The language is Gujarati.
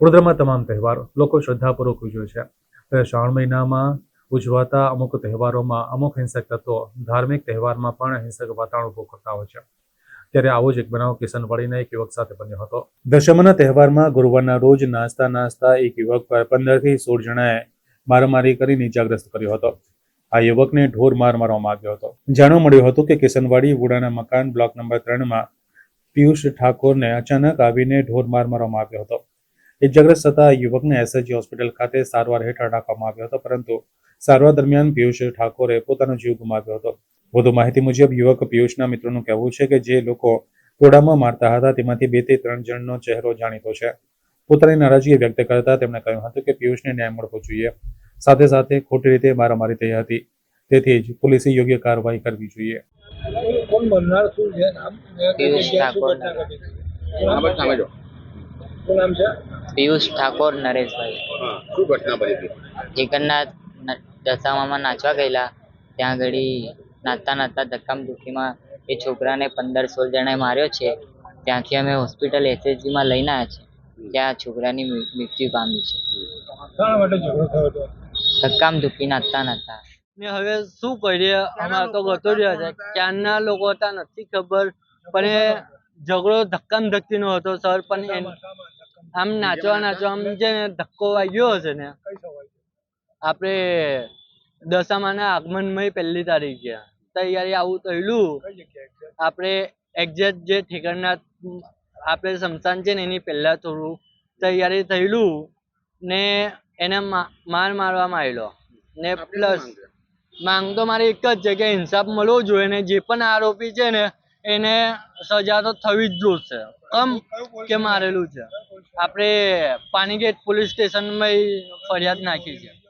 વડોદરામાં તમામ તહેવાર લોકો શ્રદ્ધાપૂર્વક ઉજવે છે. શ્રાવણ મહિનામાં ઉજવાતા અમુક તહેવારોમાં અમુક હિંસક તત્વો ધાર્મિક તહેવારમાં પણ હિંસક વાતાવરણ ઊભું કરતા હોય છે. ત્યારે આવો જ એક બનાવ કિશનવાડીના એક યુવક સાથે બન્યો હતો. દશમાના તહેવારમાં ગુરુવારના રોજ નાસ્તા એક યુવક પર 15 થી 16 જણાએ મારામારી કરીને ઇજાગ્રસ્ત કર્યો હતો. આ યુવકને ઢોર માર મારવામાં આવ્યો હતો. જાણવા મળ્યું હતું કે કિશનવાડી વુડાના મકાન બ્લોક નંબર 3માં પિયુષ ઠાકોરને અચાનક આવીને ઢોર માર મારવામાં આવ્યો હતો. ઇજાગ્રસ્ત થતા યુવકને એસએજી હોસ્પિટલ ખાતે સારવાર હેઠળ રાખવામાં આવ્યો હતો, પરંતુ સારવાર દરમિયાન પિયુષ ઠાકોરે પોતાનો જીવ ગુમાવ્યો હતો. વધુ માહિતી મુજબ યુવક પિયુષના મિત્રોનું કહેવું છે કે જે લોકો ટોળામાં મારતા હતા તેમાંથી 2 થી 3 જણનો ચહેરો જાણીતો છે. પોતાની નારાજગી વ્યક્ત કરતા તેમણે કહ્યું હતું કે પિયુષને ન્યાય મળવો જોઈએ. સાથે સાથે ખોટી રીતે મારામારી થઈ હતી, તેથી જ પોલીસે યોગ્ય કાર્યવાહી કરવી જોઈએ. પિયુષ ઠાકોર નરેશભાઈ. શું ઘટના બની હતી? જગન્નાથ દશામામાં નાચવા ગયેલા, ત્યાં ઘડી નાચતા ધક્કામધુક્કીમાં એ છોકરાને 15-16 જણાએ માર્યો છે. ત્યાંથી અમે હોસ્પિટલ એસએચજીમાં લઈને આવ્યા છે. ત્યાં છોકરાની મૃત્યુ પામી છે. ધક્કામધુક્કી નાચતા ને હવે શું કરીએ, અમારે તો ગતો રહ્યા છે. ક્યારના લોકો હતા નથી ખબર, પણ એ ઝઘડો ધક્કામધક્કીનો હતો સર. પણ આમ નાચવા આમ છે ને ધક્કો વાગ્યો હશે ને. આપણે દશામાના આગમનમાં 1લી તારીખે તૈયારી આવું થયેલું. આપણે એક્ઝેક્ટ જે ઠેકાણના આપણે શમશાન છે ને એની પહેલા થોડું તૈયારી થયેલું ને એને મારવામાં આવેલો ને. પ્લસ માંગ તો મારી એક જ છે કે ઇન્સાફ મળવો જોઈએ ને જે પણ આરોપી છે ને એને સજા તો થવી જ જોશે. કે મારેલું છે. આપણે પાણીગેટ પોલીસ સ્ટેશનમાં ફરિયાદ નાખી છે.